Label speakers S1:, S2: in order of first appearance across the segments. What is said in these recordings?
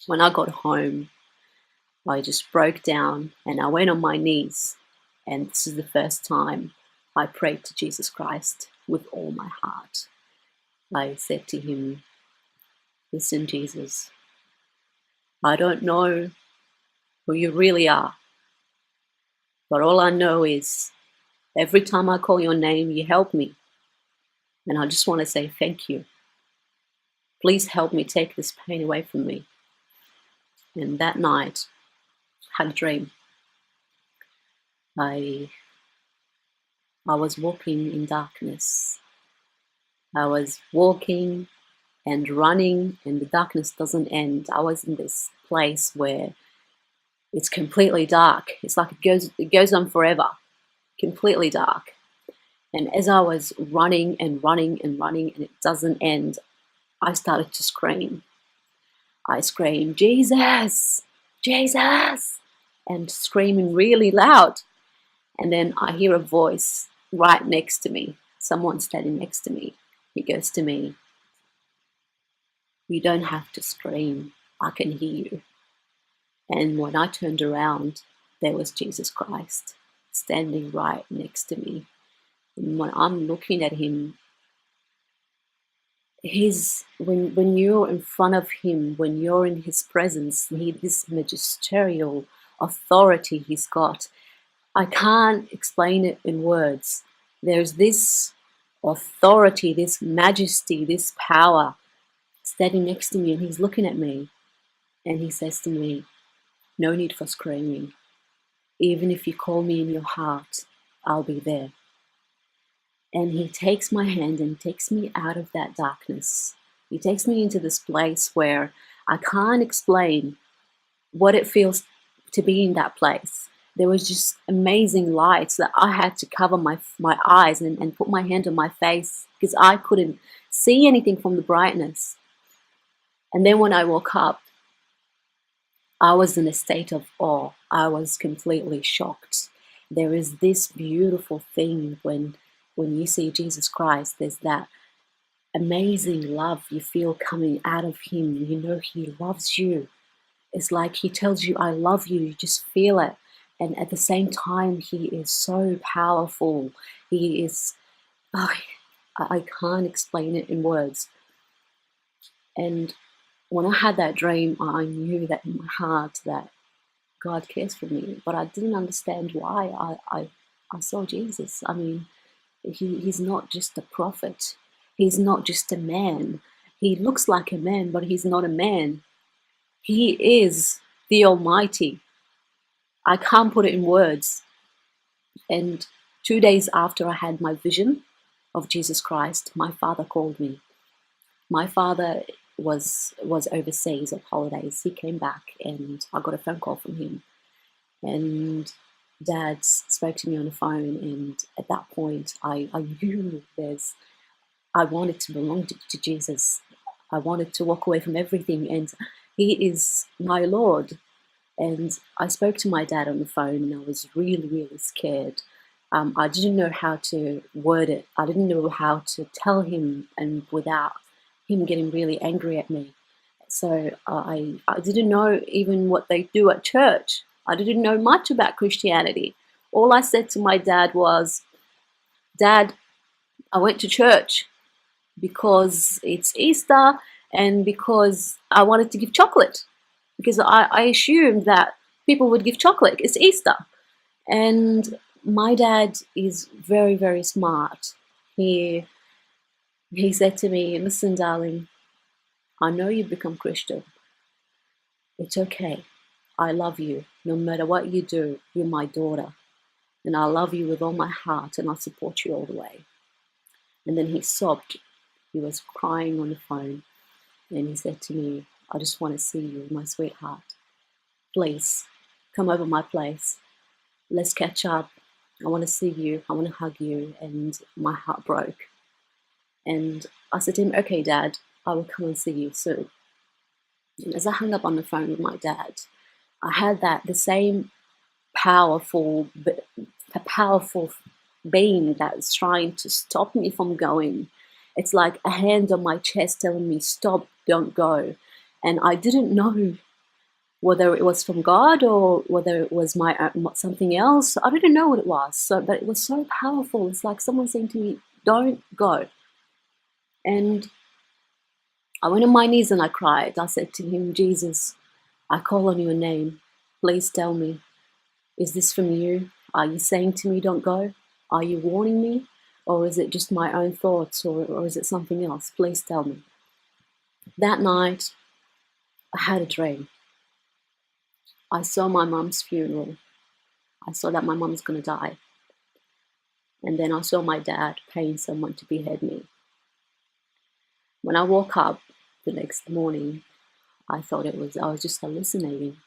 S1: When I got home, I just broke down and I went on my knees. And this is the first time I prayed to Jesus Christ with all my heart. I said to him, listen, Jesus, I don't know who you really are, but all I know is every time I call your name, you help me. And I just want to say thank you. Please help me take this pain away from me. And that night, I had a dream. I was walking in darkness. I was walking and running, and the darkness doesn't end. I was in this place where it's completely dark. It's like it goes on forever, completely dark. And as I was running and running and running, and it doesn't end, I started to scream. I screamed, Jesus, Jesus, and screaming really loud. And then I hear a voice right next to me, someone standing next to me. He goes to me, you don't have to scream, I can hear you. And when I turned around, there was Jesus Christ standing right next to me. And when I'm looking at him, when you're in front of him, when you're in his presence, this magisterial authority he's got, I can't explain it in words. There's this authority, this majesty, this power standing next to me, and he's looking at me, and he says to me, no need for screaming. Even if you call me in your heart, I'll be there. And he takes my hand and takes me out of that darkness. He takes me into this place where I can't explain what it feels to be in that place. There was just amazing lights that I had to cover my eyes and put my hand on my face because I couldn't see anything from the brightness. And then when I woke up, I was in a state of awe. I was completely shocked. There is this beautiful thing when you see Jesus Christ, there's that amazing love you feel coming out of him. You know he loves you. It's like he tells you, I love you. You just feel it. And at the same time, he is so powerful. He is, I can't explain it in words. And when I had that dream, I knew that in my heart that God cares for me, but I didn't understand why. I saw Jesus. I mean, he's not just a prophet. He's not just a man. He looks like a man, but he's not a man. He is the Almighty. I can't put it in words. And 2 days after I had my vision of Jesus Christ, my father called me. My father was overseas on holidays. He came back and I got a phone call from him. And Dad spoke to me on the phone, and at that point I knew I wanted to belong to Jesus. I wanted to walk away from everything, and he is my Lord. And I spoke to my dad on the phone, and I was really, really scared. I didn't know how to word it. I didn't know how to tell him, and without him getting really angry at me. So I didn't know even what they do at church. I didn't know much about Christianity. All I said to my dad was, Dad, I went to church because it's Easter and because I wanted to give chocolate. Because I assumed that people would give chocolate. It's Easter. And my dad is very, very smart. He said to me, listen, darling, I know you've become Christian. It's okay. I love you. No matter what you do, you're my daughter. And I love you with all my heart, and I'll support you all the way. And then he sobbed. He was crying on the phone. And he said to me, I just want to see you, my sweetheart. Please, come over my place. Let's catch up. I want to see you. I want to hug you. And my heart broke. And I said to him, okay, Dad, I will come and see you soon. And as I hung up on the phone with my dad, I had the same powerful being that's trying to stop me from going. It's like a hand on my chest telling me, stop, don't go. And I didn't know whether it was from God or whether it was my something else. I didn't know what it was. But it was so powerful. It's like someone saying to me, "Don't go." And I went on my knees and I cried. I said to him, "Jesus, I call on your name. Please tell me, is this from you? Are you saying to me, don't go? Are you warning me? Or is it just my own thoughts, or is it something else? Please tell me." That night, I had a dream. I saw my mum's funeral. I saw that my mum's going to die. And then I saw my dad paying someone to behead me. When I woke up the next morning, I thought I was just hallucinating.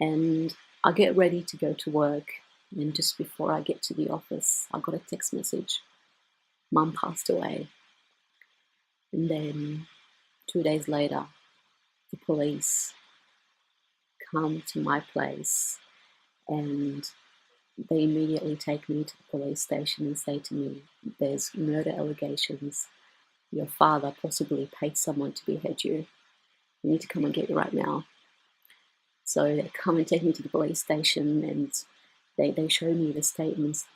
S1: And I get ready to go to work. And just before I get to the office, I got a text message. Mum passed away. And then 2 days later, the police come to my place and they immediately take me to the police station and say to me, "There's murder allegations. Your father possibly paid someone to behead you. You need to come and get you right now." So they come and take me to the police station and they show me the statements,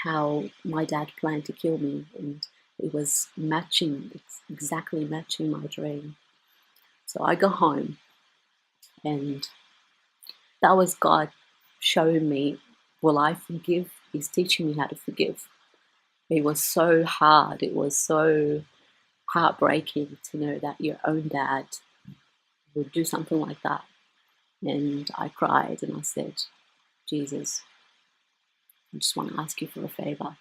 S1: how my dad planned to kill me, and it was exactly matching my dream. So I go home, and that was God showing me, will I forgive? He's teaching me how to forgive. It was so hard. It was so heartbreaking to know that your own dad would do something like that. And I cried and I said, "Jesus, I just want to ask you for a favor.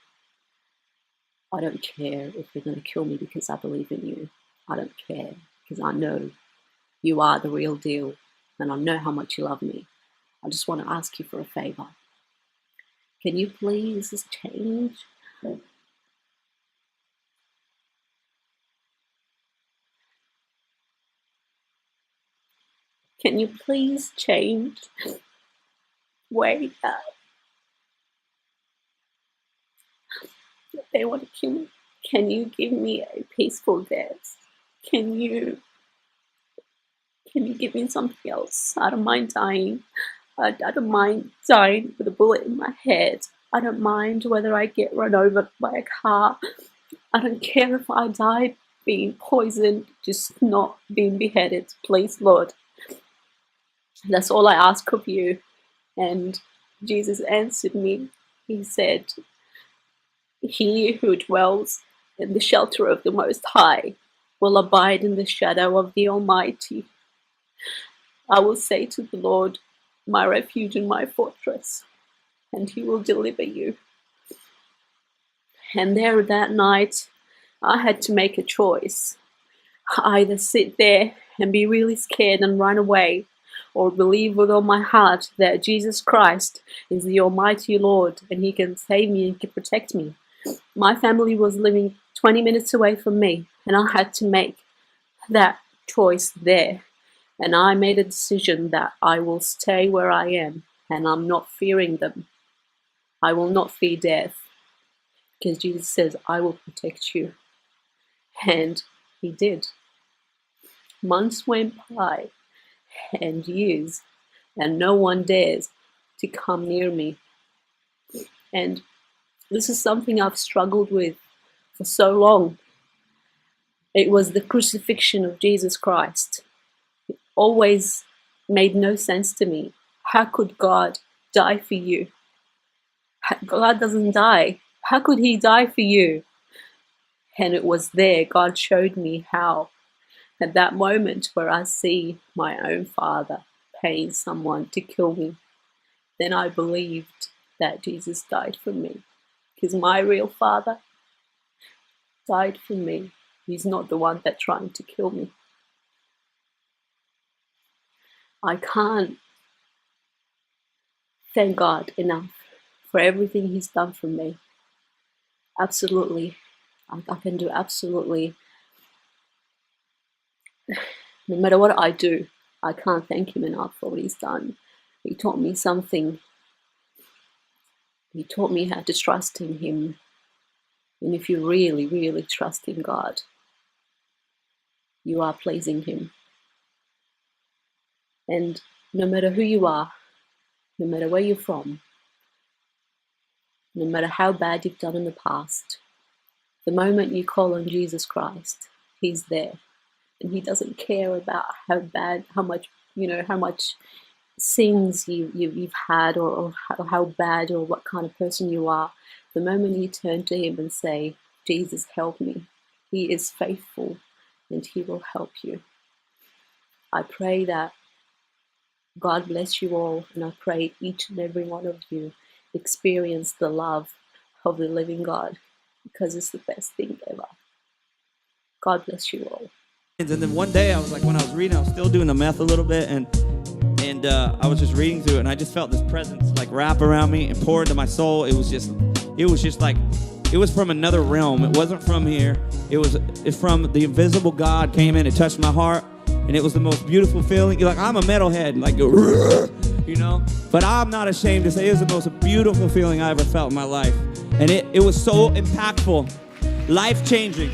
S1: I don't care if you're going to kill me because I believe in you. I don't care, because I know you are the real deal and I know how much you love me. I just want to ask you for a favor. Can you please change?" Can you please change the way that they want to kill me? Can you give me a peaceful death? Can you give me something else? I don't mind dying. I don't mind dying with a bullet in my head. I don't mind whether I get run over by a car. I don't care if I die being poisoned, just not being beheaded. Please, Lord. That's all I ask of you. And Jesus answered me. He said, "He who dwells in the shelter of the Most High will abide in the shadow of the Almighty. I will say to the Lord, my refuge and my fortress, and he will deliver you." And there that night, I had to make a choice. Either sit there and be really scared and run away, or believe with all my heart that Jesus Christ is the Almighty Lord and he can save me and can protect me. My family was living 20 minutes away from me, and I had to make that choice there. And I made a decision that I will stay where I am, and I'm not fearing them. I will not fear death, because Jesus says, "I will protect you." And he did. Months went by, and years, and no one dares to come near me. And this is something I've struggled with for so long. It was the crucifixion of Jesus Christ. It always made no sense to me. How could God die for you? God doesn't die. How could he die for you? And it was there God showed me how. At that moment where I see my own father paying someone to kill me, then I believed that Jesus died for me. Because my real father died for me. He's not the one that's trying to kill me. I can't thank God enough for everything he's done for me. Absolutely. I can do absolutely. No matter what I do, I can't thank him enough for what he's done. He taught me something. He taught me how to trust in him. And if you really, really trust in God, you are pleasing him. And no matter who you are, no matter where you're from, no matter how bad you've done in the past, the moment you call on Jesus Christ, He's there. And He doesn't care about how bad, how much sins you've had, or how bad or what kind of person you are. The moment you turn to Him and say, Jesus, help me, He is faithful and He will help you. I pray that God bless you all, and I pray each and every one of you experience the love of the living God, because it's the best thing ever. God bless you all.
S2: And then one day I was like, when I was reading, I was still doing the math a little bit, and I was just reading through it, and I just felt this presence like wrap around me and pour into my soul. It was just like, it was from another realm. It wasn't from here. It's from the invisible God came in and touched my heart, and it was the most beautiful feeling. You're like, I'm a metalhead, like, you know, but I'm not ashamed to say it was the most beautiful feeling I ever felt in my life, and it was so impactful, life-changing.